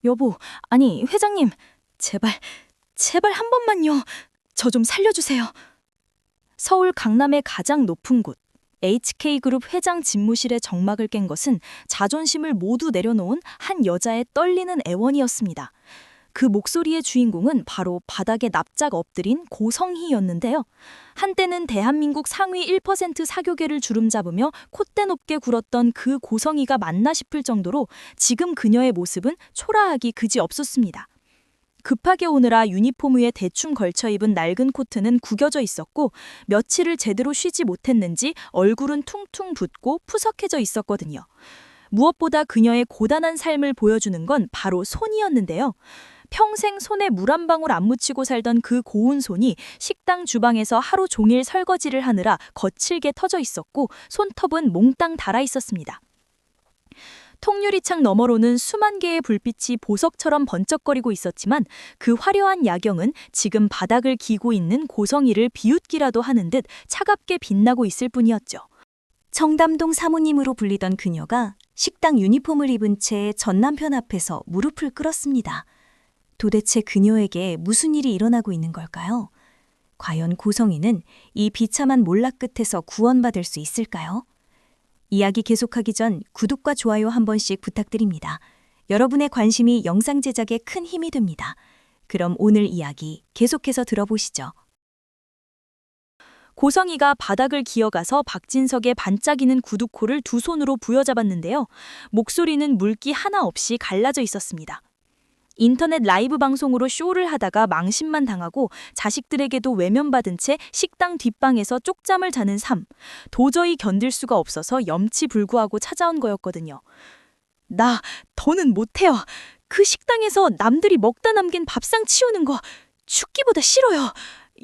여보, 아니, 회장님, 제발, 제발 한 번만요. 저 좀 살려주세요. 서울 강남의 가장 높은 곳, HK그룹 회장 집무실의 정막을 깬 것은 자존심을 모두 내려놓은 한 여자의 떨리는 애원이었습니다. 그 목소리의 주인공은 바로 바닥에 납작 엎드린 고성희였는데요. 한때는 대한민국 상위 1% 사교계를 주름잡으며 콧대 높게 굴었던 그 고성희가 맞나 싶을 정도로 지금 그녀의 모습은 초라하기 그지없었습니다. 급하게 오느라 유니폼 위에 대충 걸쳐 입은 낡은 코트는 구겨져 있었고 며칠을 제대로 쉬지 못했는지 얼굴은 퉁퉁 붓고 푸석해져 있었거든요. 무엇보다 그녀의 고단한 삶을 보여주는 건 바로 손이었는데요. 평생 손에 물 한 방울 안 묻히고 살던 그 고운 손이 식당 주방에서 하루 종일 설거지를 하느라 거칠게 터져 있었고 손톱은 몽땅 닳아 있었습니다. 통유리창 너머로는 수만 개의 불빛이 보석처럼 번쩍거리고 있었지만 그 화려한 야경은 지금 바닥을 기고 있는 고성이를 비웃기라도 하는 듯 차갑게 빛나고 있을 뿐이었죠. 청담동 사모님으로 불리던 그녀가 식당 유니폼을 입은 채 전 남편 앞에서 무릎을 꿇었습니다. 도대체 그녀에게 무슨 일이 일어나고 있는 걸까요? 과연 고성이는 이 비참한 몰락 끝에서 구원받을 수 있을까요? 이야기 계속하기 전 구독과 좋아요 한 번씩 부탁드립니다. 여러분의 관심이 영상 제작에 큰 힘이 됩니다. 그럼 오늘 이야기 계속해서 들어보시죠. 고성이가 바닥을 기어가서 박진석의 반짝이는 구두코를 두 손으로 부여잡았는데요. 목소리는 물기 하나 없이 갈라져 있었습니다. 인터넷 라이브 방송으로 쇼를 하다가 망신만 당하고 자식들에게도 외면받은 채 식당 뒷방에서 쪽잠을 자는 삶. 도저히 견딜 수가 없어서 염치불구하고 찾아온 거였거든요. 나 더는 못해요. 그 식당에서 남들이 먹다 남긴 밥상 치우는 거 죽기보다 싫어요.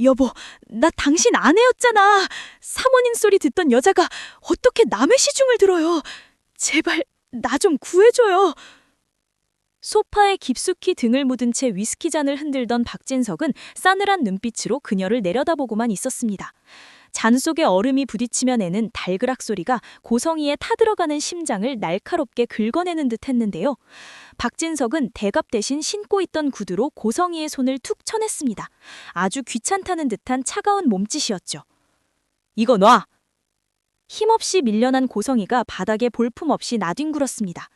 여보, 나 당신 아내였잖아. 사모님 소리 듣던 여자가 어떻게 남의 시중을 들어요. 제발 나 좀 구해줘요. 소파에 깊숙이 등을 묻은 채 위스키 잔을 흔들던 박진석은 싸늘한 눈빛으로 그녀를 내려다보고만 있었습니다. 잔 속에 얼음이 부딪히며 내는 달그락 소리가 고성이의 타들어가는 심장을 날카롭게 긁어내는 듯 했는데요. 박진석은 대갑 대신 신고 있던 구두로 고성이의 손을 툭 쳐냈습니다. 아주 귀찮다는 듯한 차가운 몸짓이었죠. 이거 놔! 힘없이 밀려난 고성이가 바닥에 볼품없이 나뒹굴었습니다.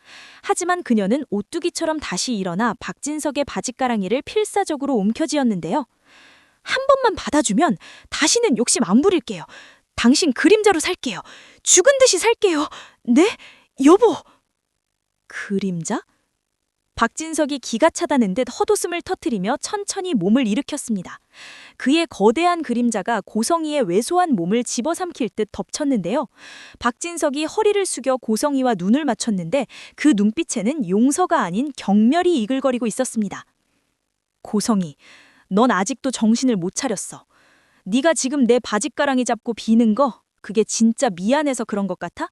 하지만 그녀는 오뚜기처럼 다시 일어나 박진석의 바짓가랑이를 필사적으로 움켜쥐었는데요. 한 번만 받아주면 다시는 욕심 안 부릴게요. 당신 그림자로 살게요. 죽은 듯이 살게요. 네? 여보! 그림자? 박진석이 기가 차다는 듯 헛웃음을 터뜨리며 천천히 몸을 일으켰습니다. 그의 거대한 그림자가 고성이의 왜소한 몸을 집어삼킬 듯 덮쳤는데요. 박진석이 허리를 숙여 고성이와 눈을 맞췄는데 그 눈빛에는 용서가 아닌 경멸이 이글거리고 있었습니다. 고성이, 넌 아직도 정신을 못 차렸어. 네가 지금 내 바짓가랑이 잡고 비는 거 그게 진짜 미안해서 그런 것 같아?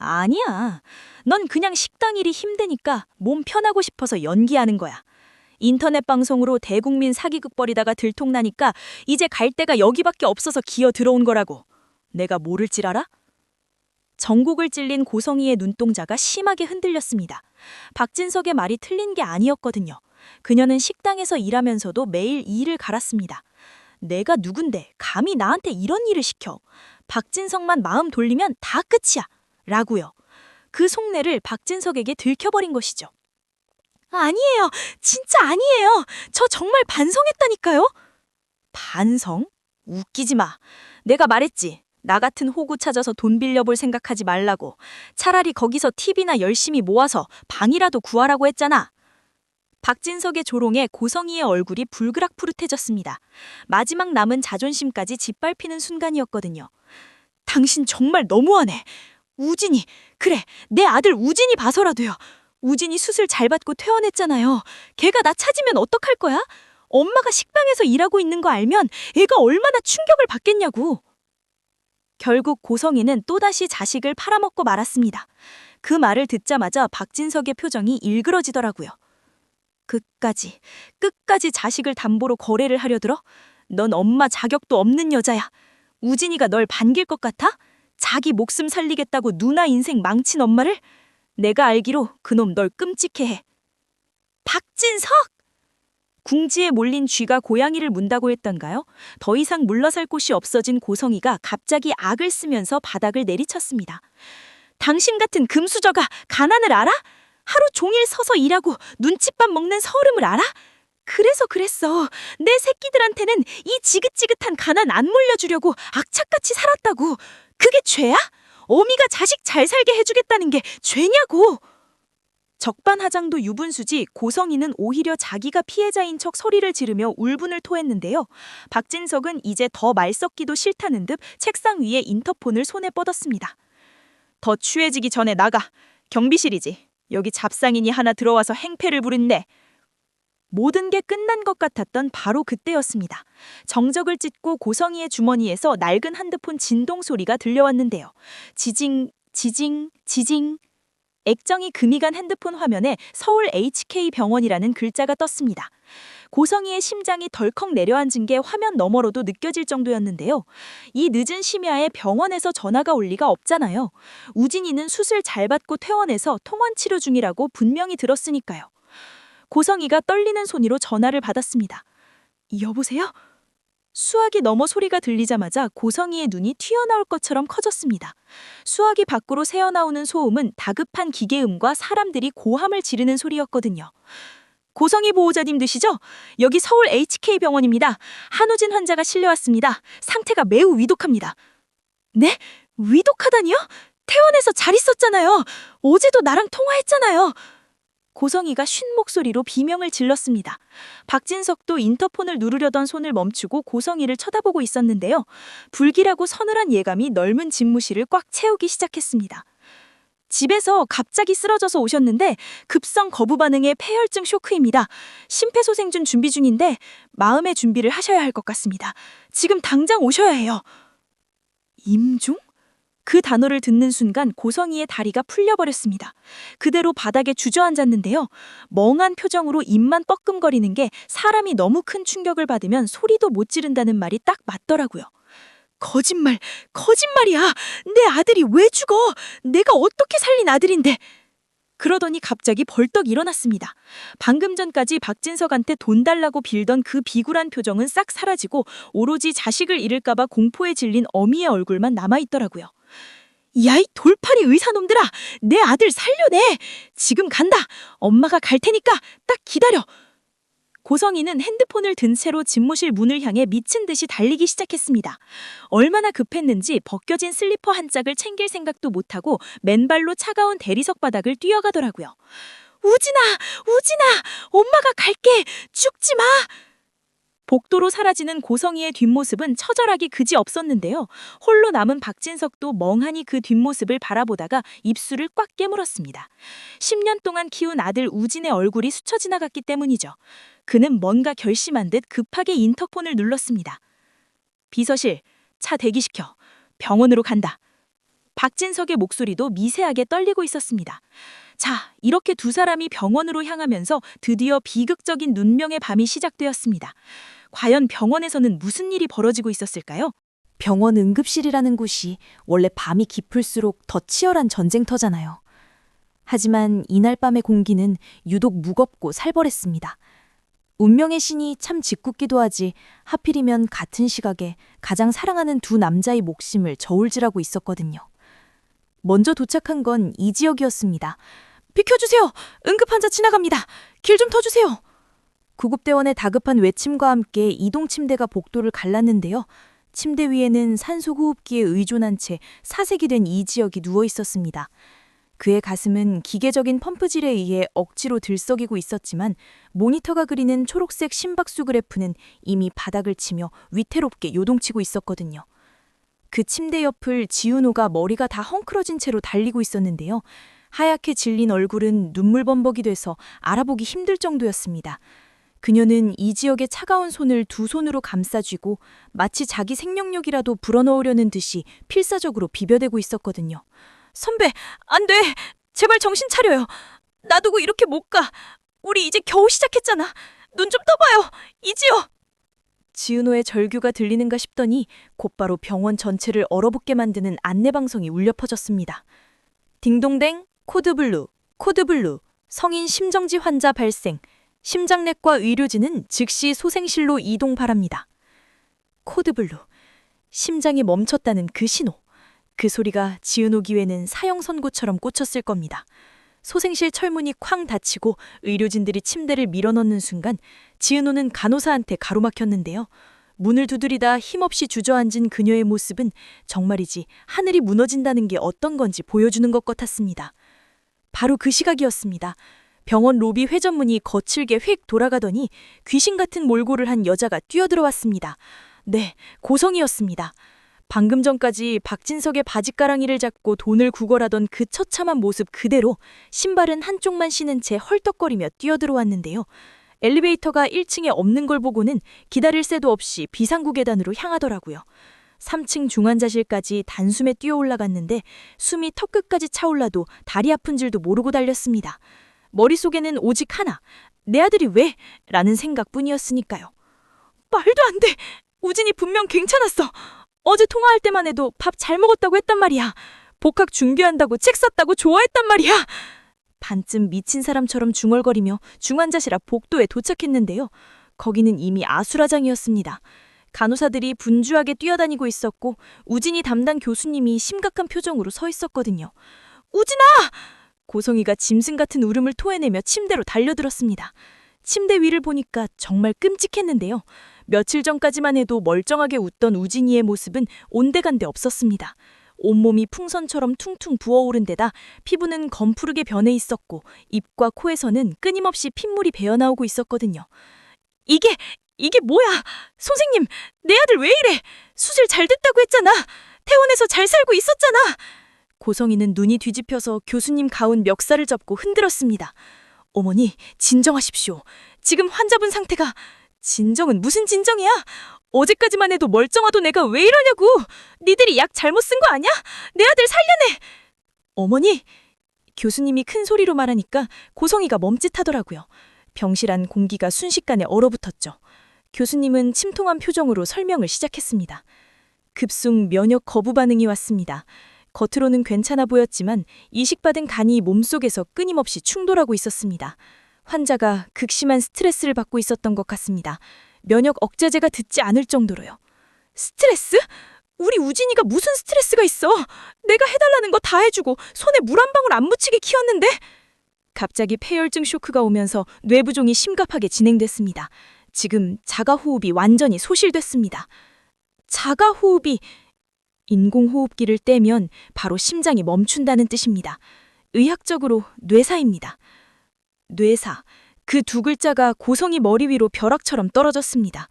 아니야. 넌 그냥 식당 일이 힘드니까 몸 편하고 싶어서 연기하는 거야. 인터넷 방송으로 대국민 사기극 벌이다가 들통나니까 이제 갈 데가 여기밖에 없어서 기어 들어온 거라고. 내가 모를 줄 알아? 전곡을 찔린 고성이의 눈동자가 심하게 흔들렸습니다. 박진석의 말이 틀린 게 아니었거든요. 그녀는 식당에서 일하면서도 매일 일을 갈았습니다. 내가 누군데 감히 나한테 이런 일을 시켜. 박진석만 마음 돌리면 다 끝이야. 라고요. 그 속내를 박진석에게 들켜버린 것이죠. 아니에요. 진짜 아니에요. 저 정말 반성했다니까요. 반성? 웃기지 마. 내가 말했지. 나 같은 호구 찾아서 돈 빌려볼 생각하지 말라고. 차라리 거기서 팁이나 열심히 모아서 방이라도 구하라고 했잖아. 박진석의 조롱에 고성이의 얼굴이 불그락푸릇해졌습니다. 마지막 남은 자존심까지 짓밟히는 순간이었거든요. 당신 정말 너무하네. 우진이, 그래, 내 아들 우진이 봐서라도요. 우진이 수술 잘 받고 퇴원했잖아요. 걔가 나 찾으면 어떡할 거야? 엄마가 식당에서 일하고 있는 거 알면 애가 얼마나 충격을 받겠냐고. 결국 고성이는 또다시 자식을 팔아먹고 말았습니다. 그 말을 듣자마자 박진석의 표정이 일그러지더라고요. 끝까지 자식을 담보로 거래를 하려 들어? 넌 엄마 자격도 없는 여자야. 우진이가 널 반길 것 같아? 자기 목숨 살리겠다고 누나 인생 망친 엄마를? 내가 알기로 그놈 널 끔찍해 해. 박진석! 궁지에 몰린 쥐가 고양이를 문다고 했던가요? 더 이상 물러설 곳이 없어진 고성이가 갑자기 악을 쓰면서 바닥을 내리쳤습니다. 당신 같은 금수저가 가난을 알아? 하루 종일 서서 일하고 눈칫밥 먹는 서름을 알아? 그래서 그랬어. 내 새끼들한테는 이 지긋지긋한 가난 안 물려주려고 악착같이 살았다고. 그게 죄야? 어미가 자식 잘 살게 해주겠다는 게 죄냐고. 적반하장도 유분수지 고성이는 오히려 자기가 피해자인 척 소리를 지르며 울분을 토했는데요. 박진석은 이제 더 말 섞기도 싫다는 듯 책상 위에 인터폰을 손에 뻗었습니다. 더 취해지기 전에 나가. 경비실이지. 여기 잡상인이 하나 들어와서 행패를 부린네. 모든 게 끝난 것 같았던 바로 그때였습니다. 정적을 찢고 고성이의 주머니에서 낡은 핸드폰 진동 소리가 들려왔는데요. 지징, 지징, 지징. 액정이 금이 간 핸드폰 화면에 서울 HK병원이라는 글자가 떴습니다. 고성이의 심장이 덜컥 내려앉은 게 화면 너머로도 느껴질 정도였는데요. 이 늦은 심야에 병원에서 전화가 올 리가 없잖아요. 우진이는 수술 잘 받고 퇴원해서 통원 치료 중이라고 분명히 들었으니까요. 고성이가 떨리는 손으로 전화를 받았습니다. 여보세요? 수화기 너머 소리가 들리자마자 고성이의 눈이 튀어나올 것처럼 커졌습니다. 수화기 밖으로 새어나오는 소음은 다급한 기계음과 사람들이 고함을 지르는 소리였거든요. 고성이 보호자님 되시죠? 여기 서울 HK병원입니다. 한우진 환자가 실려왔습니다. 상태가 매우 위독합니다. 네? 위독하다니요? 퇴원해서 잘 있었잖아요. 어제도 나랑 통화했잖아요. 고성이가 쉰 목소리로 비명을 질렀습니다. 박진석도 인터폰을 누르려던 손을 멈추고 고성이를 쳐다보고 있었는데요. 불길하고 서늘한 예감이 넓은 집무실을 꽉 채우기 시작했습니다. 집에서 갑자기 쓰러져서 오셨는데 급성 거부 반응의 폐혈증 쇼크입니다. 심폐소생술 준비 중인데 마음의 준비를 하셔야 할 것 같습니다. 지금 당장 오셔야 해요. 임종? 그 단어를 듣는 순간 고성이의 다리가 풀려버렸습니다. 그대로 바닥에 주저앉았는데요. 멍한 표정으로 입만 뻐끔거리는 게 사람이 너무 큰 충격을 받으면 소리도 못 지른다는 말이 딱 맞더라고요. 거짓말, 거짓말이야. 내 아들이 왜 죽어? 내가 어떻게 살린 아들인데. 그러더니 갑자기 벌떡 일어났습니다. 방금 전까지 박진석한테 돈 달라고 빌던 그 비굴한 표정은 싹 사라지고 오로지 자식을 잃을까봐 공포에 질린 어미의 얼굴만 남아있더라고요. 야, 이 돌팔이 의사놈들아! 내 아들 살려내! 지금 간다! 엄마가 갈 테니까 딱 기다려! 고성이는 핸드폰을 든 채로 집무실 문을 향해 미친 듯이 달리기 시작했습니다. 얼마나 급했는지 벗겨진 슬리퍼 한 짝을 챙길 생각도 못하고 맨발로 차가운 대리석 바닥을 뛰어가더라고요. 우진아! 우진아! 엄마가 갈게! 죽지 마! 복도로 사라지는 고성이의 뒷모습은 처절하기 그지없었는데요. 홀로 남은 박진석도 멍하니 그 뒷모습을 바라보다가 입술을 꽉 깨물었습니다. 10년 동안 키운 아들 우진의 얼굴이 스쳐 지나갔기 때문이죠. 그는 뭔가 결심한 듯 급하게 인터폰을 눌렀습니다. 비서실, 차 대기시켜. 병원으로 간다. 박진석의 목소리도 미세하게 떨리고 있었습니다. 자, 이렇게 두 사람이 병원으로 향하면서 드디어 비극적인 눈명의 밤이 시작되었습니다. 과연 병원에서는 무슨 일이 벌어지고 있었을까요? 병원 응급실이라는 곳이 원래 밤이 깊을수록 더 치열한 전쟁터잖아요. 하지만 이날 밤의 공기는 유독 무겁고 살벌했습니다. 운명의 신이 참 짓궂기도 하지 하필이면 같은 시각에 가장 사랑하는 두 남자의 목숨을 저울질하고 있었거든요. 먼저 도착한 건 이 지역이었습니다. 비켜주세요! 응급환자 지나갑니다! 길 좀 터주세요! 구급대원의 다급한 외침과 함께 이동 침대가 복도를 갈랐는데요. 침대 위에는 산소호흡기에 의존한 채 사색이 된 이 지역이 누워 있었습니다. 그의 가슴은 기계적인 펌프질에 의해 억지로 들썩이고 있었지만 모니터가 그리는 초록색 심박수 그래프는 이미 바닥을 치며 위태롭게 요동치고 있었거든요. 그 침대 옆을 지은호가 머리가 다 헝클어진 채로 달리고 있었는데요. 하얗게 질린 얼굴은 눈물범벅이 돼서 알아보기 힘들 정도였습니다. 그녀는 이 지역의 차가운 손을 두 손으로 감싸쥐고 마치 자기 생명력이라도 불어넣으려는 듯이 필사적으로 비벼대고 있었거든요. 선배, 안 돼! 제발 정신 차려요! 놔두고 이렇게 못 가! 우리 이제 겨우 시작했잖아! 눈 좀 떠봐요! 이지요! 지은호의 절규가 들리는가 싶더니 곧바로 병원 전체를 얼어붙게 만드는 안내방송이 울려 퍼졌습니다. 딩동댕, 코드블루, 코드블루, 성인 심정지 환자 발생, 심장내과 의료진은 즉시 소생실로 이동 바랍니다. 코드블루. 심장이 멈췄다는 그 신호. 그 소리가 지은호 귀에는 사형 선고처럼 꽂혔을 겁니다. 소생실 철문이 쾅 닫히고 의료진들이 침대를 밀어넣는 순간 지은호는 간호사한테 가로막혔는데요. 문을 두드리다 힘없이 주저앉은 그녀의 모습은 정말이지 하늘이 무너진다는 게 어떤 건지 보여주는 것 같았습니다. 바로 그 시각이었습니다. 병원 로비 회전문이 거칠게 휙 돌아가더니 귀신 같은 몰골을 한 여자가 뛰어들어왔습니다. 네, 고성이었습니다. 방금 전까지 박진석의 바지가랑이를 잡고 돈을 구걸하던 그 처참한 모습 그대로 신발은 한쪽만 신은 채 헐떡거리며 뛰어들어왔는데요. 엘리베이터가 1층에 없는 걸 보고는 기다릴 새도 없이 비상구 계단으로 향하더라고요. 3층 중환자실까지 단숨에 뛰어 올라갔는데 숨이 턱끝까지 차올라도 다리 아픈 줄도 모르고 달렸습니다. 머릿속에는 오직 하나, 내 아들이 왜? 라는 생각뿐이었으니까요. 말도 안 돼! 우진이 분명 괜찮았어! 어제 통화할 때만 해도 밥 잘 먹었다고 했단 말이야. 복학 준비한다고 책 샀다고 좋아했단 말이야. 반쯤 미친 사람처럼 중얼거리며 중환자실 앞 복도에 도착했는데요. 거기는 이미 아수라장이었습니다. 간호사들이 분주하게 뛰어다니고 있었고 우진이 담당 교수님이 심각한 표정으로 서 있었거든요. 우진아! 고성이가 짐승 같은 울음을 토해내며 침대로 달려들었습니다. 침대 위를 보니까 정말 끔찍했는데요. 며칠 전까지만 해도 멀쩡하게 웃던 우진이의 모습은 온데간데 없었습니다. 온몸이 풍선처럼 퉁퉁 부어오른 데다 피부는 검푸르게 변해 있었고 입과 코에서는 끊임없이 핏물이 배어나오고 있었거든요. 이게 뭐야? 선생님, 내 아들 왜 이래? 수술 잘 됐다고 했잖아. 퇴원해서 잘 살고 있었잖아. 고성이는 눈이 뒤집혀서 교수님 가운 멱살을 잡고 흔들었습니다. 어머니, 진정하십시오. 지금 환자분 상태가... 진정은 무슨 진정이야? 어제까지만 해도 멀쩡하던 애가 왜 이러냐고. 니들이 약 잘못 쓴 거 아니야? 내 아들 살려내. 어머니, 교수님이 큰 소리로 말하니까 고성이가 멈칫하더라고요. 병실 안 공기가 순식간에 얼어붙었죠. 교수님은 침통한 표정으로 설명을 시작했습니다. 급속 면역 거부 반응이 왔습니다. 겉으로는 괜찮아 보였지만 이식받은 간이 몸속에서 끊임없이 충돌하고 있었습니다. 환자가 극심한 스트레스를 받고 있었던 것 같습니다. 면역 억제제가 듣지 않을 정도로요. 스트레스? 우리 우진이가 무슨 스트레스가 있어? 내가 해달라는 거 다 해주고 손에 물 한 방울 안 묻히게 키웠는데? 갑자기 폐혈증 쇼크가 오면서 뇌부종이 심각하게 진행됐습니다. 지금 자가호흡이 완전히 소실됐습니다. 자가호흡이... 인공호흡기를 떼면 바로 심장이 멈춘다는 뜻입니다. 의학적으로 뇌사입니다. 뇌사, 그 두 글자가 고성이 머리 위로 벼락처럼 떨어졌습니다.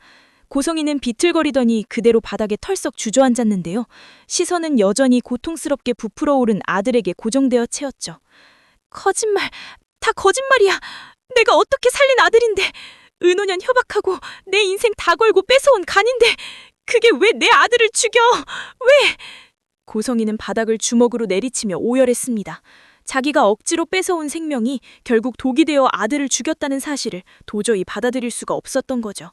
고성이는 비틀거리더니 그대로 바닥에 털썩 주저앉았는데요. 시선은 여전히 고통스럽게 부풀어 오른 아들에게 고정되어 채었죠. 거짓말, 다 거짓말이야. 내가 어떻게 살린 아들인데, 은호년 협박하고 내 인생 다 걸고 뺏어온 간인데 그게 왜 내 아들을 죽여? 왜? 고성이는 바닥을 주먹으로 내리치며 오열했습니다. 자기가 억지로 뺏어온 생명이 결국 독이 되어 아들을 죽였다는 사실을 도저히 받아들일 수가 없었던 거죠.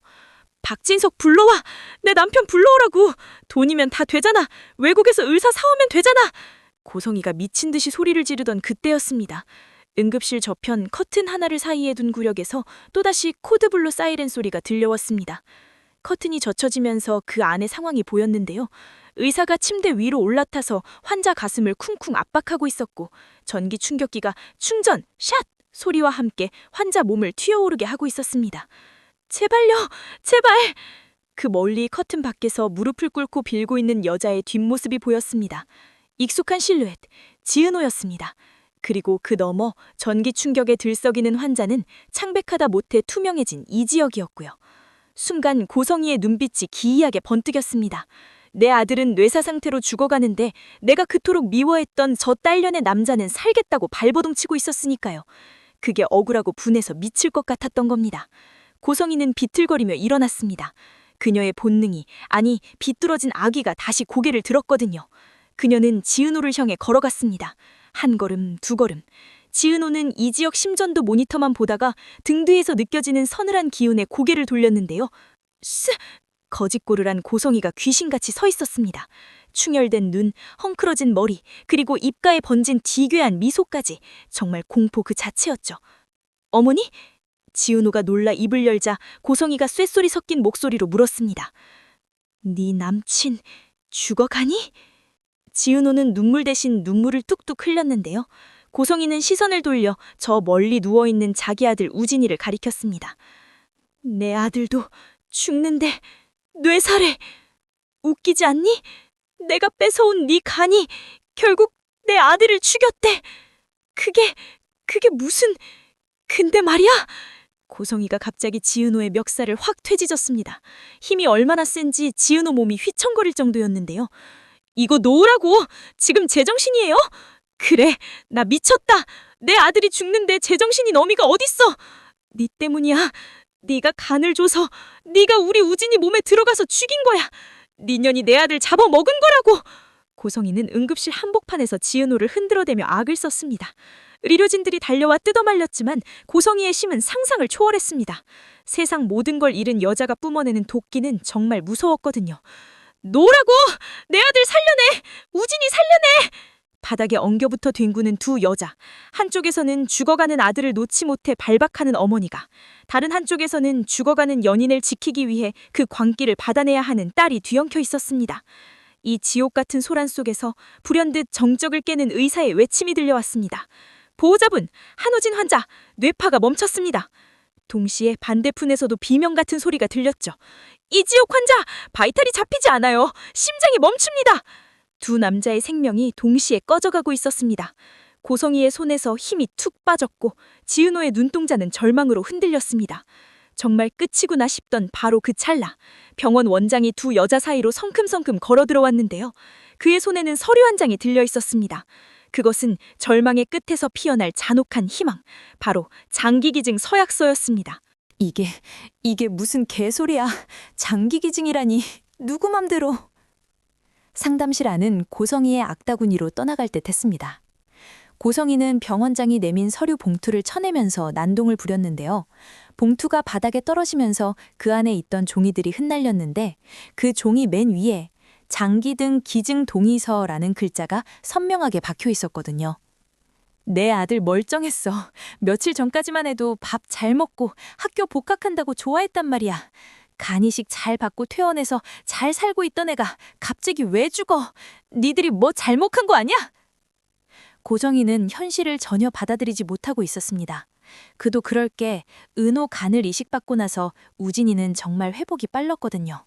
박진석 불러와! 내 남편 불러오라고! 돈이면 다 되잖아! 외국에서 의사 사오면 되잖아! 고성이가 미친 듯이 소리를 지르던 그때였습니다. 응급실 저편 커튼 하나를 사이에 둔 구력에서 또다시 코드블루 사이렌 소리가 들려왔습니다. 커튼이 젖혀지면서 그 안의 상황이 보였는데요. 의사가 침대 위로 올라타서 환자 가슴을 쿵쿵 압박하고 있었고 전기 충격기가 충전, 샷! 소리와 함께 환자 몸을 튀어오르게 하고 있었습니다. 제발요! 제발! 그 멀리 커튼 밖에서 무릎을 꿇고 빌고 있는 여자의 뒷모습이 보였습니다. 익숙한 실루엣, 지은호였습니다. 그리고 그 너머 전기 충격에 들썩이는 환자는 창백하다 못해 투명해진 이지혁이었고요. 순간 고성이의 눈빛이 기이하게 번뜩였습니다. 내 아들은 뇌사 상태로 죽어가는데 내가 그토록 미워했던 저 딸년의 남자는 살겠다고 발버둥치고 있었으니까요. 그게 억울하고 분해서 미칠 것 같았던 겁니다. 고성이는 비틀거리며 일어났습니다. 그녀의 본능이, 아니 비뚤어진 아기가 다시 고개를 들었거든요. 그녀는 지은호를 향해 걸어갔습니다. 한 걸음, 두 걸음. 지은호는 이지혁 심전도 모니터만 보다가 등 뒤에서 느껴지는 서늘한 기운에 고개를 돌렸는데요. 거짓골을 한 고성이가 귀신같이 서 있었습니다. 충혈된 눈, 헝클어진 머리, 그리고 입가에 번진 디괴한 미소까지 정말 공포 그 자체였죠. 어머니? 지은호가 놀라 입을 열자 고성이가 쇳소리 섞인 목소리로 물었습니다. 네 남친 죽어가니? 지은호는 눈물 대신 눈물을 뚝뚝 흘렸는데요. 고성이는 시선을 돌려 저 멀리 누워있는 자기 아들 우진이를 가리켰습니다. 내 아들도 죽는데 뇌살해. 웃기지 않니? 내가 뺏어온 네 간이 결국 내 아들을 죽였대. 그게 무슨... 근데 말이야! 고성이가 갑자기 지은호의 멱살을 확 퇴지졌습니다. 힘이 얼마나 센지 지은호 몸이 휘청거릴 정도였는데요. 이거 놓으라고! 지금 제정신이에요? 그래, 나 미쳤다. 내 아들이 죽는데 제정신인 어미가 어딨어? 네 때문이야. 네가 간을 줘서 네가 우리 우진이 몸에 들어가서 죽인 거야. 네 년이 내 아들 잡아먹은 거라고. 고성이는 응급실 한복판에서 지은호를 흔들어대며 악을 썼습니다. 의료진들이 달려와 뜯어말렸지만 고성이의 심은 상상을 초월했습니다. 세상 모든 걸 잃은 여자가 뿜어내는 도끼는 정말 무서웠거든요. 놓으라고! 내 아들 살려내! 우진이 살려내! 바닥에 엉겨붙어 뒹구는 두 여자. 한쪽에서는 죽어가는 아들을 놓지 못해 발박하는 어머니가, 다른 한쪽에서는 죽어가는 연인을 지키기 위해 그 광기를 받아내야 하는 딸이 뒤엉켜 있었습니다. 이 지옥 같은 소란 속에서 불현듯 정적을 깨는 의사의 외침이 들려왔습니다. 보호자분, 한우진 환자, 뇌파가 멈췄습니다. 동시에 반대편에서도 비명 같은 소리가 들렸죠. 이지옥 환자, 바이탈이 잡히지 않아요. 심장이 멈춥니다. 두 남자의 생명이 동시에 꺼져가고 있었습니다. 고성이의 손에서 힘이 툭 빠졌고 지은호의 눈동자는 절망으로 흔들렸습니다. 정말 끝이구나 싶던 바로 그 찰나, 병원 원장이 두 여자 사이로 성큼성큼 걸어 들어왔는데요. 그의 손에는 서류 한 장이 들려 있었습니다. 그것은 절망의 끝에서 피어날 잔혹한 희망, 바로 장기기증 서약서였습니다. 이게 무슨 개소리야. 장기기증이라니. 누구 맘대로. 상담실 안은 고성이의 악다구니로 떠나갈 듯 했습니다. 고성이는 병원장이 내민 서류 봉투를 쳐내면서 난동을 부렸는데요. 봉투가 바닥에 떨어지면서 그 안에 있던 종이들이 흩날렸는데 그 종이 맨 위에 장기등 기증 동의서라는 글자가 선명하게 박혀 있었거든요. 내 아들 멀쩡했어. 며칠 전까지만 해도 밥 잘 먹고 학교 복학한다고 좋아했단 말이야. 간이식 잘 받고 퇴원해서 잘 살고 있던 애가 갑자기 왜 죽어? 니들이 뭐 잘못한 거 아니야? 고정이는 현실을 전혀 받아들이지 못하고 있었습니다. 그도 그럴 게 은호 간을 이식받고 나서 우진이는 정말 회복이 빨랐거든요.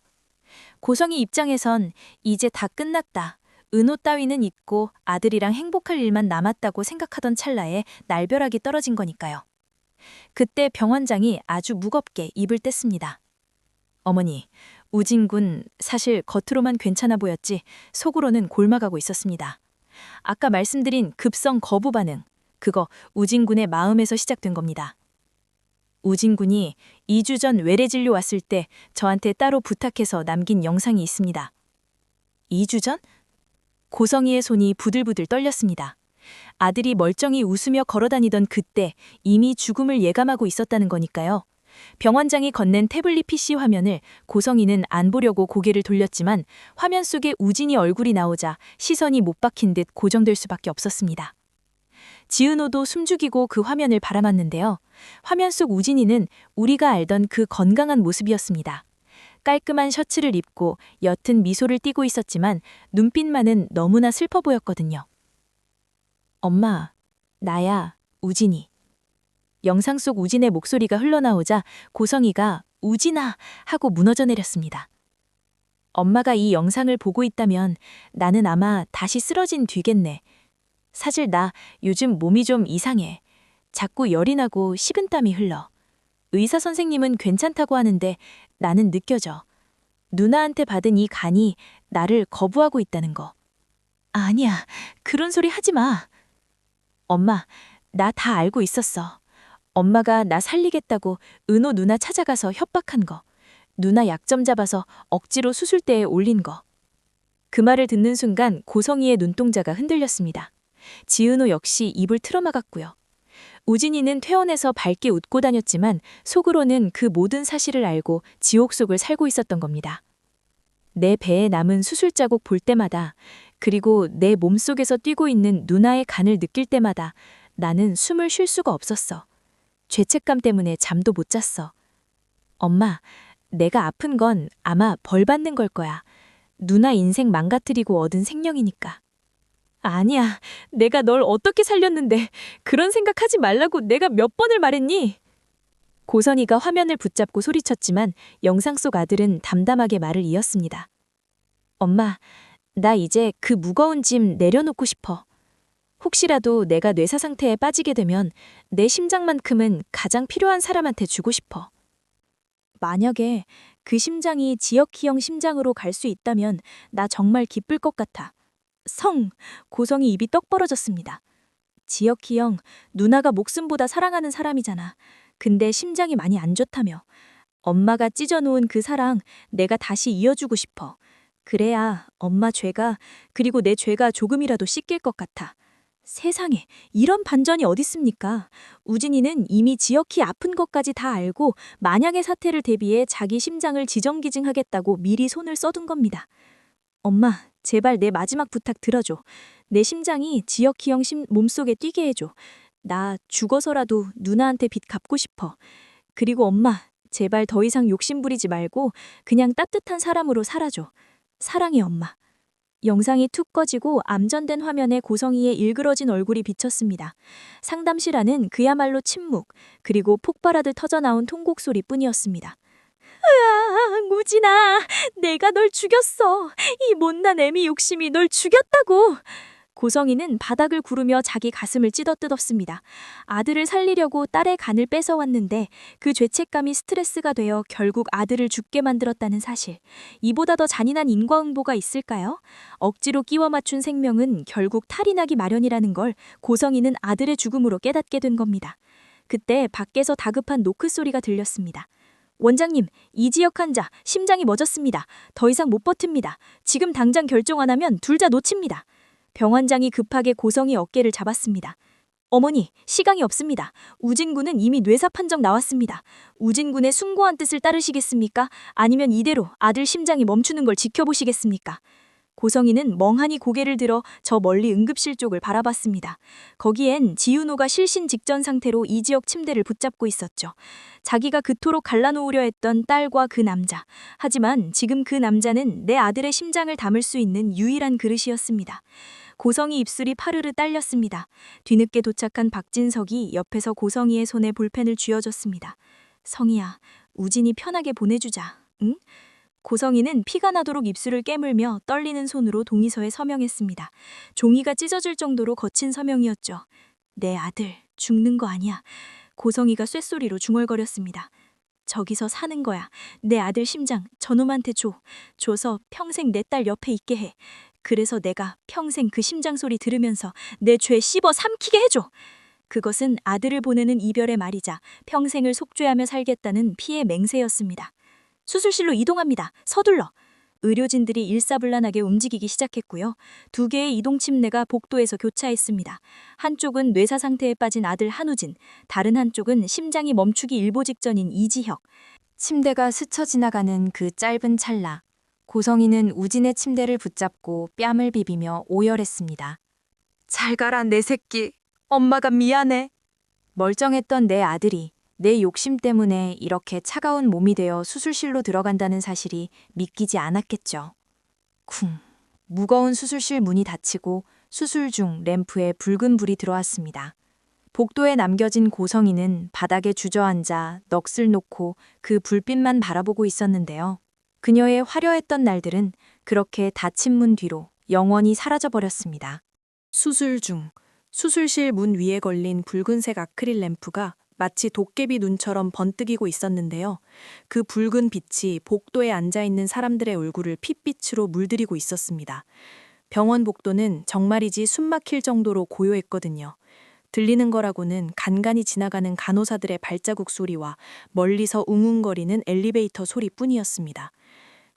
고성이 입장에선 이제 다 끝났다. 은호 따위는 잊고 아들이랑 행복할 일만 남았다고 생각하던 찰나에 날벼락이 떨어진 거니까요. 그때 병원장이 아주 무겁게 입을 뗐습니다. 어머니, 우진군 사실 겉으로만 괜찮아 보였지 속으로는 골마가고 있었습니다. 아까 말씀드린 급성 거부 반응, 그거 우진군의 마음에서 시작된 겁니다. 우진군이 2주 전 외래 진료 왔을 때 저한테 따로 부탁해서 남긴 영상이 있습니다. 2주 전? 고성이의 손이 부들부들 떨렸습니다. 아들이 멀쩡히 웃으며 걸어다니던 그때 이미 죽음을 예감하고 있었다는 거니까요. 병원장이 건넨 태블릿 PC 화면을 고성이는 안 보려고 고개를 돌렸지만 화면 속에 우진이 얼굴이 나오자 시선이 못 박힌 듯 고정될 수밖에 없었습니다. 지은호도 숨죽이고 그 화면을 바라봤는데요. 화면 속 우진이는 우리가 알던 그 건강한 모습이었습니다. 깔끔한 셔츠를 입고 옅은 미소를 띠고 있었지만 눈빛만은 너무나 슬퍼 보였거든요. 엄마, 나야, 우진이. 영상 속 우진의 목소리가 흘러나오자 고성이가 우진아 하고 무너져 내렸습니다. 엄마가 이 영상을 보고 있다면 나는 아마 다시 쓰러진 뒤겠네. 사실 나 요즘 몸이 좀 이상해. 자꾸 열이 나고 식은땀이 흘러. 의사 선생님은 괜찮다고 하는데 나는 느껴져. 누나한테 받은 이 간이 나를 거부하고 있다는 거. 아니야, 그런 소리 하지 마. 엄마, 나 다 알고 있었어. 엄마가 나 살리겠다고 은호 누나 찾아가서 협박한 거. 누나 약점 잡아서 억지로 수술대에 올린 거. 그 말을 듣는 순간 고성이의 눈동자가 흔들렸습니다. 지은호 역시 입을 틀어막았고요. 우진이는 퇴원해서 밝게 웃고 다녔지만 속으로는 그 모든 사실을 알고 지옥 속을 살고 있었던 겁니다. 내 배에 남은 수술 자국 볼 때마다, 그리고 내 몸속에서 뛰고 있는 누나의 간을 느낄 때마다 나는 숨을 쉴 수가 없었어. 죄책감 때문에 잠도 못 잤어. 엄마, 내가 아픈 건 아마 벌 받는 걸 거야. 누나 인생 망가뜨리고 얻은 생명이니까. 아니야, 내가 널 어떻게 살렸는데 그런 생각하지 말라고 내가 몇 번을 말했니? 고선이가 화면을 붙잡고 소리쳤지만 영상 속 아들은 담담하게 말을 이었습니다. 엄마, 나 이제 그 무거운 짐 내려놓고 싶어. 혹시라도 내가 뇌사 상태에 빠지게 되면 내 심장만큼은 가장 필요한 사람한테 주고 싶어. 만약에 그 심장이 지혁희 형 심장으로 갈 수 있다면 나 정말 기쁠 것 같아. 고성이 입이 떡 벌어졌습니다. 지혁희 형, 누나가 목숨보다 사랑하는 사람이잖아. 근데 심장이 많이 안 좋다며. 엄마가 찢어놓은 그 사랑 내가 다시 이어주고 싶어. 그래야 엄마 죄가 그리고 내 죄가 조금이라도 씻길 것 같아. 세상에 이런 반전이 어딨습니까? 우진이는 이미 지역히 아픈 것까지 다 알고 만약의 사태를 대비해 자기 심장을 지정기증하겠다고 미리 손을 써둔 겁니다. 엄마, 제발 내 마지막 부탁 들어줘. 내 심장이 지역희 형 몸속에 뛰게 해줘. 나 죽어서라도 누나한테 빚 갚고 싶어. 그리고 엄마, 제발 더 이상 욕심 부리지 말고 그냥 따뜻한 사람으로 살아줘. 사랑해, 엄마. 영상이 툭 꺼지고 암전된 화면에 고성이의 일그러진 얼굴이 비쳤습니다. 상담실 안은 그야말로 침묵, 그리고 폭발하듯 터져나온 통곡 소리뿐이었습니다. 으아, 우진아, 내가 널 죽였어. 이 못난 애미 욕심이 널 죽였다고. 고성이는 바닥을 구르며 자기 가슴을 찢어뜯었습니다. 아들을 살리려고 딸의 간을 뺏어왔는데 그 죄책감이 스트레스가 되어 결국 아들을 죽게 만들었다는 사실. 이보다 더 잔인한 인과응보가 있을까요? 억지로 끼워 맞춘 생명은 결국 탈이 나기 마련이라는 걸 고성이는 아들의 죽음으로 깨닫게 된 겁니다. 그때 밖에서 다급한 노크 소리가 들렸습니다. 원장님, 이지혁 환자 심장이 멎었습니다. 더 이상 못 버팁니다. 지금 당장 결정 안 하면 둘 다 놓칩니다. 병원장이 급하게 고성이 어깨를 잡았습니다. 어머니, 시간이 없습니다. 우진 군은 이미 뇌사 판정 나왔습니다. 우진 군의 숭고한 뜻을 따르시겠습니까? 아니면 이대로 아들 심장이 멈추는 걸 지켜보시겠습니까? 고성이는 멍하니 고개를 들어 저 멀리 응급실 쪽을 바라봤습니다. 거기엔 지윤호가 실신 직전 상태로 이지혁 침대를 붙잡고 있었죠. 자기가 그토록 갈라놓으려 했던 딸과 그 남자. 하지만 지금 그 남자는 내 아들의 심장을 담을 수 있는 유일한 그릇이었습니다. 고성이 입술이 파르르 딸렸습니다. 뒤늦게 도착한 박진석이 옆에서 고성이의 손에 볼펜을 쥐어줬습니다. 성희야, 우진이 편하게 보내주자, 응? 고성이는 피가 나도록 입술을 깨물며 떨리는 손으로 동의서에 서명했습니다. 종이가 찢어질 정도로 거친 서명이었죠. 내 아들, 죽는 거 아니야. 고성이가 쇳소리로 중얼거렸습니다. 저기서 사는 거야. 내 아들 심장 저놈한테 줘. 줘서 평생 내 딸 옆에 있게 해. 그래서 내가 평생 그 심장 소리 들으면서 내 죄 씹어 삼키게 해줘. 그것은 아들을 보내는 이별의 말이자 평생을 속죄하며 살겠다는 피의 맹세였습니다. 수술실로 이동합니다. 서둘러. 의료진들이 일사불란하게 움직이기 시작했고요. 2개의 이동 침대가 복도에서 교차했습니다. 한쪽은 뇌사 상태에 빠진 아들 한우진, 다른 한쪽은 심장이 멈추기 일보 직전인 이지혁. 침대가 스쳐 지나가는 그 짧은 찰나, 고성이는 우진의 침대를 붙잡고 뺨을 비비며 오열했습니다. 잘 가라, 내 새끼. 엄마가 미안해. 멀쩡했던 내 아들이 내 욕심 때문에 이렇게 차가운 몸이 되어 수술실로 들어간다는 사실이 믿기지 않았겠죠. 쿵. 무거운 수술실 문이 닫히고 수술 중 램프에 붉은 불이 들어왔습니다. 복도에 남겨진 고성이는 바닥에 주저앉아 넋을 놓고 그 불빛만 바라보고 있었는데요. 그녀의 화려했던 날들은 그렇게 닫힌 문 뒤로 영원히 사라져버렸습니다. 수술 중 수술실 문 위에 걸린 붉은색 아크릴 램프가 마치 도깨비 눈처럼 번뜩이고 있었는데요. 그 붉은 빛이 복도에 앉아있는 사람들의 얼굴을 핏빛으로 물들이고 있었습니다. 병원 복도는 정말이지 숨막힐 정도로 고요했거든요. 들리는 거라고는 간간이 지나가는 간호사들의 발자국 소리와 멀리서 웅웅거리는 엘리베이터 소리뿐이었습니다.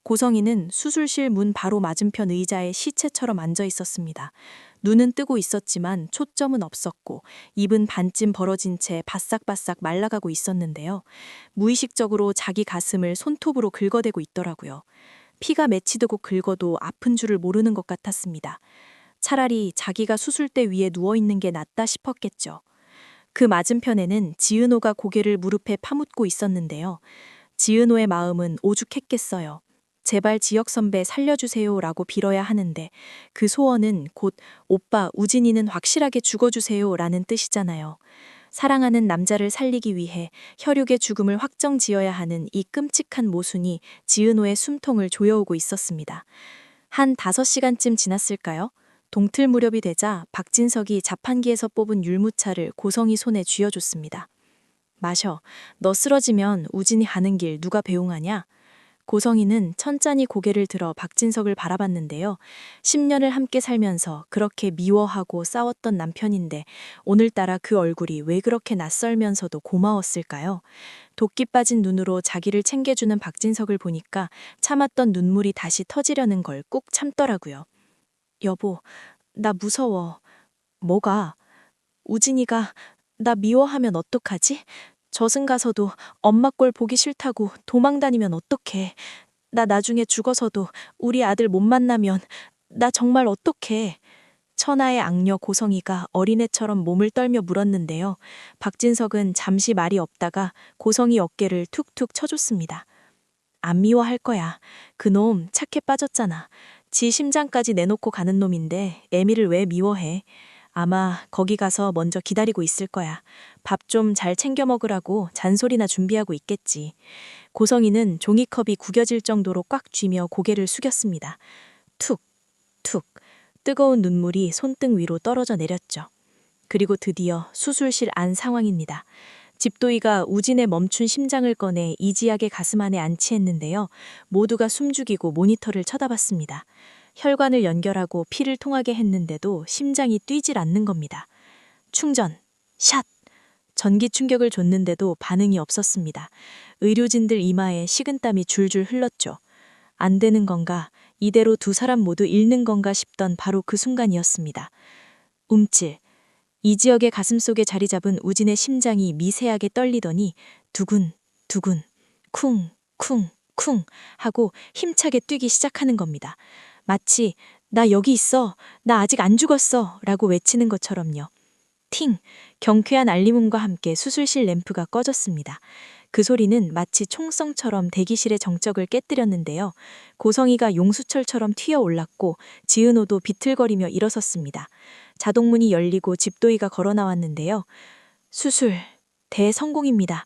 고성이는 수술실 문 바로 맞은편 의자에 시체처럼 앉아 있었습니다. 눈은 뜨고 있었지만 초점은 없었고 입은 반쯤 벌어진 채 바싹바싹 말라가고 있었는데요. 무의식적으로 자기 가슴을 손톱으로 긁어대고 있더라고요. 피가 맺히듯 긁어도 아픈 줄을 모르는 것 같았습니다. 차라리 자기가 수술대 위에 누워있는 게 낫다 싶었겠죠. 그 맞은편에는 지은호가 고개를 무릎에 파묻고 있었는데요. 지은호의 마음은 오죽했겠어요. 제발 지역 선배 살려주세요라고 빌어야 하는데 그 소원은 곧 오빠 우진이는 확실하게 죽어주세요라는 뜻이잖아요. 사랑하는 남자를 살리기 위해 혈육의 죽음을 확정 지어야 하는 이 끔찍한 모순이 지은호의 숨통을 조여오고 있었습니다. 한 5시간쯤 지났을까요? 동틀 무렵이 되자 박진석이 자판기에서 뽑은 율무차를 고성이 손에 쥐어줬습니다. 마셔. 너 쓰러지면 우진이 가는 길 누가 배웅하냐? 고성이는 천천히 고개를 들어 박진석을 바라봤는데요. 10년을 함께 살면서 그렇게 미워하고 싸웠던 남편인데 오늘따라 그 얼굴이 왜 그렇게 낯설면서도 고마웠을까요? 도끼 빠진 눈으로 자기를 챙겨주는 박진석을 보니까 참았던 눈물이 다시 터지려는 걸 꾹 참더라고요. 여보, 나 무서워. 뭐가? 우진이가 나 미워하면 어떡하지? 저승 가서도 엄마 꼴 보기 싫다고 도망 다니면 어떡해. 나 나중에 죽어서도 우리 아들 못 만나면 나 정말 어떡해. 천하의 악녀 고성이가 어린애처럼 몸을 떨며 물었는데요. 박진석은 잠시 말이 없다가 고성이 어깨를 툭툭 쳐줬습니다. 안 미워할 거야. 그놈 착해 빠졌잖아. 지 심장까지 내놓고 가는 놈인데 애미를 왜 미워해. 아마 거기 가서 먼저 기다리고 있을 거야. 밥 좀 잘 챙겨 먹으라고 잔소리나 준비하고 있겠지. 고성이는 종이컵이 구겨질 정도로 꽉 쥐며 고개를 숙였습니다. 툭, 툭. 뜨거운 눈물이 손등 위로 떨어져 내렸죠. 그리고 드디어 수술실 안 상황입니다. 집도이가 우진의 멈춘 심장을 꺼내 이지하게 가슴 안에 안치했는데요. 모두가 숨죽이고 모니터를 쳐다봤습니다. 혈관을 연결하고 피를 통하게 했는데도 심장이 뛰질 않는 겁니다. 충전, 샷! 전기 충격을 줬는데도 반응이 없었습니다. 의료진들 이마에 식은땀이 줄줄 흘렀죠. 안 되는 건가, 이대로 두 사람 모두 잃는 건가 싶던 바로 그 순간이었습니다. 움찔. 이 지역의 가슴속에 자리 잡은 우진의 심장이 미세하게 떨리더니 두근, 두근, 쿵, 쿵, 쿵 하고 힘차게 뛰기 시작하는 겁니다. 마치 나 여기 있어, 나 아직 안 죽었어 라고 외치는 것처럼요. 팅! 경쾌한 알림음과 함께 수술실 램프가 꺼졌습니다. 그 소리는 마치 총성처럼 대기실의 정적을 깨뜨렸는데요. 고성이가 용수철처럼 튀어올랐고 지은호도 비틀거리며 일어섰습니다. 자동문이 열리고 집도이가 걸어 나왔는데요. 수술, 대성공입니다.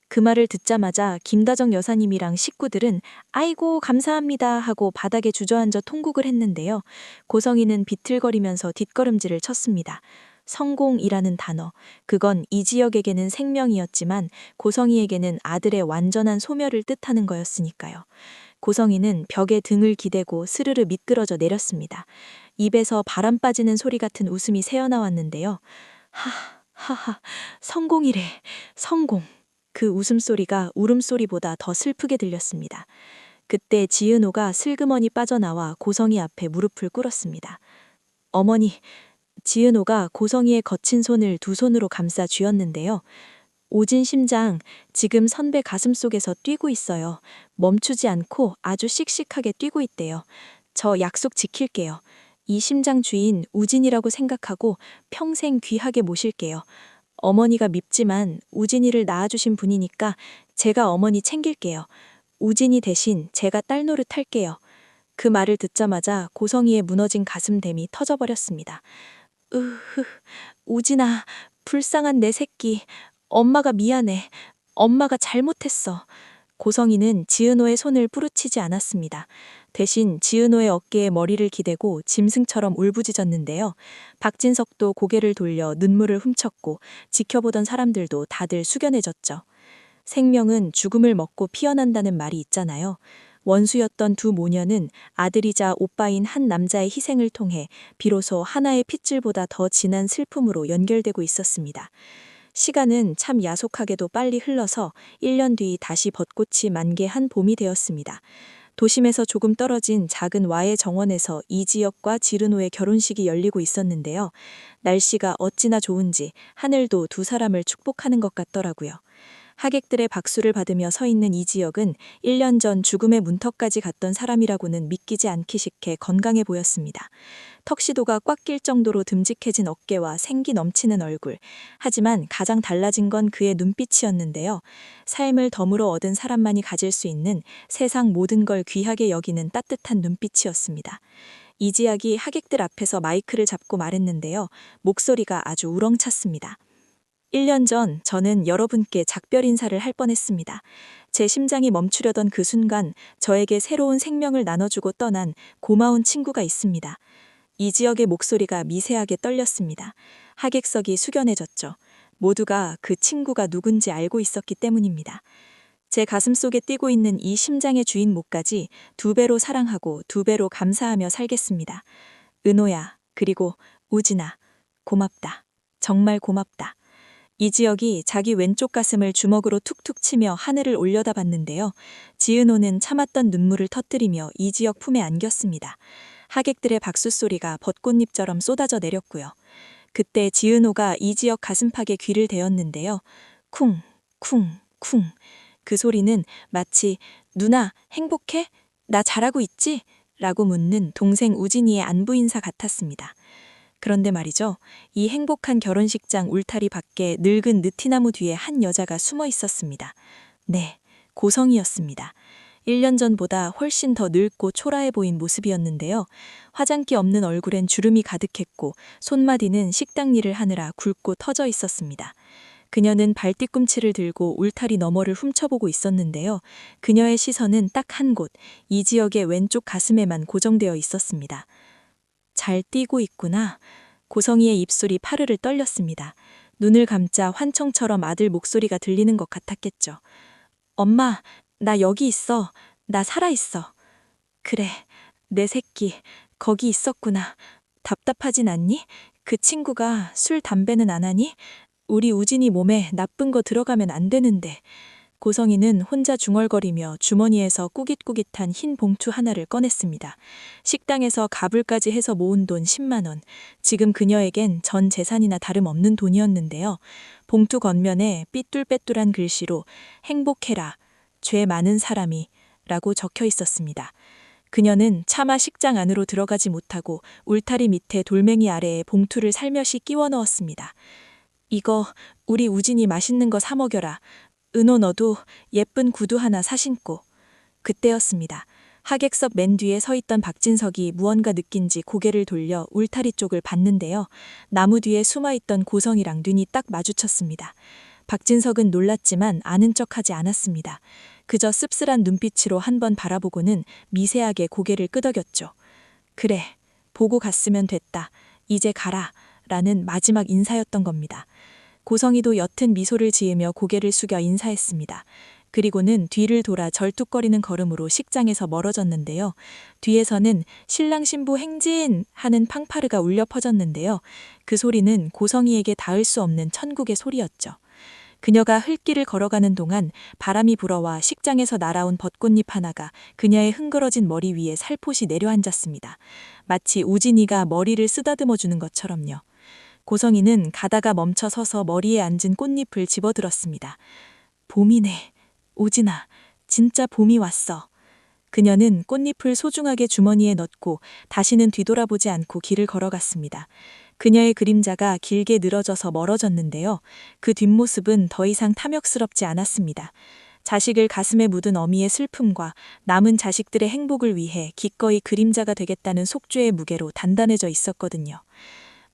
그 말을 듣자마자 김다정 여사님이랑 식구들은 아이고 감사합니다 하고 바닥에 주저앉아 통곡을 했는데요. 고성이는 비틀거리면서 뒷걸음질을 쳤습니다. 성공이라는 단어, 그건 이 지역에게는 생명이었지만 고성이에게는 아들의 완전한 소멸을 뜻하는 거였으니까요. 고성이는 벽에 등을 기대고 스르르 미끄러져 내렸습니다. 입에서 바람 빠지는 소리 같은 웃음이 새어나왔는데요. 하하하, 성공이래, 성공. 그 웃음소리가 울음소리보다 더 슬프게 들렸습니다. 그때 지은호가 슬그머니 빠져나와 고성이 앞에 무릎을 꿇었습니다. 어머니, 지은호가 고성이의 거친 손을 두 손으로 감싸 쥐었는데요. 오진 심장, 지금 선배 가슴속에서 뛰고 있어요. 멈추지 않고 아주 씩씩하게 뛰고 있대요. 저 약속 지킬게요. 이 심장 주인 우진이라고 생각하고 평생 귀하게 모실게요. 어머니가 밉지만 우진이를 낳아주신 분이니까 제가 어머니 챙길게요. 우진이 대신 제가 딸 노릇할게요. 그 말을 듣자마자 고성이의 무너진 가슴댐이 터져버렸습니다. 으흐, 우진아, 불쌍한 내 새끼. 엄마가 미안해. 엄마가 잘못했어. 고성이는 지은호의 손을 부르치지 않았습니다. 대신 지은호의 어깨에 머리를 기대고 짐승처럼 울부짖었는데요. 박진석도 고개를 돌려 눈물을 훔쳤고 지켜보던 사람들도 다들 숙연해졌죠. 생명은 죽음을 먹고 피어난다는 말이 있잖아요. 원수였던 두 모녀는 아들이자 오빠인 한 남자의 희생을 통해 비로소 하나의 핏줄보다 더 진한 슬픔으로 연결되고 있었습니다. 시간은 참 야속하게도 빨리 흘러서 1년 뒤 다시 벚꽃이 만개한 봄이 되었습니다. 도심에서 조금 떨어진 작은 와해 정원에서 이지혁과 지른호의 결혼식이 열리고 있었는데요. 날씨가 어찌나 좋은지 하늘도 두 사람을 축복하는 것 같더라고요. 하객들의 박수를 받으며 서 있는 이지혁은 1년 전 죽음의 문턱까지 갔던 사람이라고는 믿기지 않기 쉽게 건강해 보였습니다. 턱시도가 꽉 낄 정도로 듬직해진 어깨와 생기 넘치는 얼굴. 하지만 가장 달라진 건 그의 눈빛이었는데요. 삶을 덤으로 얻은 사람만이 가질 수 있는 세상 모든 걸 귀하게 여기는 따뜻한 눈빛이었습니다. 이지혁이 하객들 앞에서 마이크를 잡고 말했는데요. 목소리가 아주 우렁찼습니다. 1년 전 저는 여러분께 작별 인사를 할 뻔했습니다. 제 심장이 멈추려던 그 순간 저에게 새로운 생명을 나눠주고 떠난 고마운 친구가 있습니다. 이지혁의 목소리가 미세하게 떨렸습니다. 하객석이 숙연해졌죠. 모두가 그 친구가 누군지 알고 있었기 때문입니다. 제 가슴 속에 뛰고 있는 이 심장의 주인 목까지 2배로 사랑하고 2배로 감사하며 살겠습니다. 은호야, 그리고 우진아, 고맙다. 정말 고맙다. 이지혁이 자기 왼쪽 가슴을 주먹으로 툭툭 치며 하늘을 올려다봤는데요. 지은호는 참았던 눈물을 터뜨리며 이지혁 품에 안겼습니다. 하객들의 박수 소리가 벚꽃잎처럼 쏟아져 내렸고요. 그때 지은호가 이지혁 가슴팍에 귀를 대었는데요. 쿵, 쿵, 쿵. 그 소리는 마치 누나 행복해? 나 잘하고 있지? 라고 묻는 동생 우진이의 안부 인사 같았습니다. 그런데 말이죠. 이 행복한 결혼식장 울타리 밖에 늙은 느티나무 뒤에 한 여자가 숨어 있었습니다. 네, 고성이었습니다. 1년 전보다 훨씬 더 늙고 초라해 보인 모습이었는데요. 화장기 없는 얼굴엔 주름이 가득했고 손마디는 식당 일을 하느라 굵고 터져 있었습니다. 그녀는 발뒤꿈치를 들고 울타리 너머를 훔쳐보고 있었는데요. 그녀의 시선은 딱 한 곳, 이지혁의 왼쪽 가슴에만 고정되어 있었습니다. 잘 뛰고 있구나. 고성이의 입술이 파르르 떨렸습니다. 눈을 감자 환청처럼 아들 목소리가 들리는 것 같았겠죠. 엄마, 나 여기 있어. 나 살아있어. 그래, 내 새끼, 거기 있었구나. 답답하진 않니? 그 친구가 술, 담배는 안 하니? 우리 우진이 몸에 나쁜 거 들어가면 안 되는데. 고성이는 혼자 중얼거리며 주머니에서 꾸깃꾸깃한 흰 봉투 하나를 꺼냈습니다. 식당에서 가불까지 해서 모은 돈 10만 원. 지금 그녀에겐 전 재산이나 다름없는 돈이었는데요. 봉투 겉면에 삐뚤빼뚤한 글씨로 행복해라, 죄 많은 사람이 라고 적혀 있었습니다. 그녀는 차마 식장 안으로 들어가지 못하고 울타리 밑에 돌멩이 아래에 봉투를 살며시 끼워 넣었습니다. 이거 우리 우진이 맛있는 거 사 먹여라. 은호 너도 예쁜 구두 하나 사 신고. 그때였습니다. 하객석 맨 뒤에 서 있던 박진석이 무언가 느낀지 고개를 돌려 울타리 쪽을 봤는데요. 나무 뒤에 숨어있던 고성이랑 눈이 딱 마주쳤습니다. 박진석은 놀랐지만 아는 척하지 않았습니다. 그저 씁쓸한 눈빛으로 한번 바라보고는 미세하게 고개를 끄덕였죠. 그래, 보고 갔으면 됐다. 이제 가라. 라는 마지막 인사였던 겁니다. 고성이도 옅은 미소를 지으며 고개를 숙여 인사했습니다. 그리고는 뒤를 돌아 절뚝거리는 걸음으로 식장에서 멀어졌는데요. 뒤에서는 신랑 신부 행진 하는 팡파르가 울려 퍼졌는데요. 그 소리는 고성이에게 닿을 수 없는 천국의 소리였죠. 그녀가 흘길을 걸어가는 동안 바람이 불어와 식장에서 날아온 벚꽃잎 하나가 그녀의 흥그러진 머리 위에 살포시 내려앉았습니다. 마치 우진이가 머리를 쓰다듬어 주는 것처럼요. 고성이는 가다가 멈춰 서서 머리에 앉은 꽃잎을 집어들었습니다. 봄이네. 우진아, 진짜 봄이 왔어. 그녀는 꽃잎을 소중하게 주머니에 넣고 다시는 뒤돌아보지 않고 길을 걸어갔습니다. 그녀의 그림자가 길게 늘어져서 멀어졌는데요. 그 뒷모습은 더 이상 탐욕스럽지 않았습니다. 자식을 가슴에 묻은 어미의 슬픔과 남은 자식들의 행복을 위해 기꺼이 그림자가 되겠다는 속죄의 무게로 단단해져 있었거든요.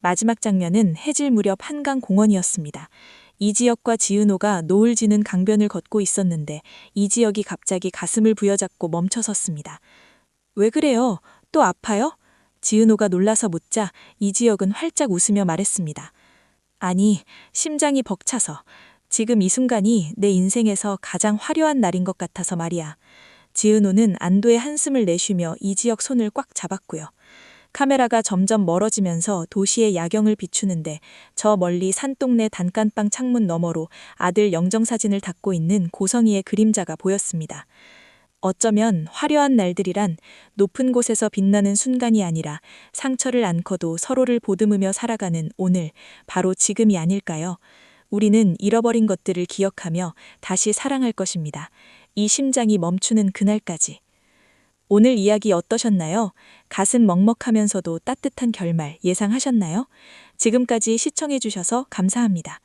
마지막 장면은 해질 무렵 한강 공원이었습니다. 이지혁과 지은호가 노을 지는 강변을 걷고 있었는데 이지혁이 갑자기 가슴을 부여잡고 멈춰섰습니다. 왜 그래요? 또 아파요? 지은호가 놀라서 묻자 이지혁은 활짝 웃으며 말했습니다. 아니, 심장이 벅차서. 지금 이 순간이 내 인생에서 가장 화려한 날인 것 같아서 말이야. 지은호는 안도의 한숨을 내쉬며 이지혁 손을 꽉 잡았고요. 카메라가 점점 멀어지면서 도시의 야경을 비추는데 저 멀리 산동네 단칸방 창문 너머로 아들 영정사진을 닫고 있는 고성이의 그림자가 보였습니다. 어쩌면 화려한 날들이란 높은 곳에서 빛나는 순간이 아니라 상처를 안고도 서로를 보듬으며 살아가는 오늘, 바로 지금이 아닐까요? 우리는 잃어버린 것들을 기억하며 다시 사랑할 것입니다. 이 심장이 멈추는 그날까지. 오늘 이야기 어떠셨나요? 가슴 먹먹하면서도 따뜻한 결말 예상하셨나요? 지금까지 시청해주셔서 감사합니다.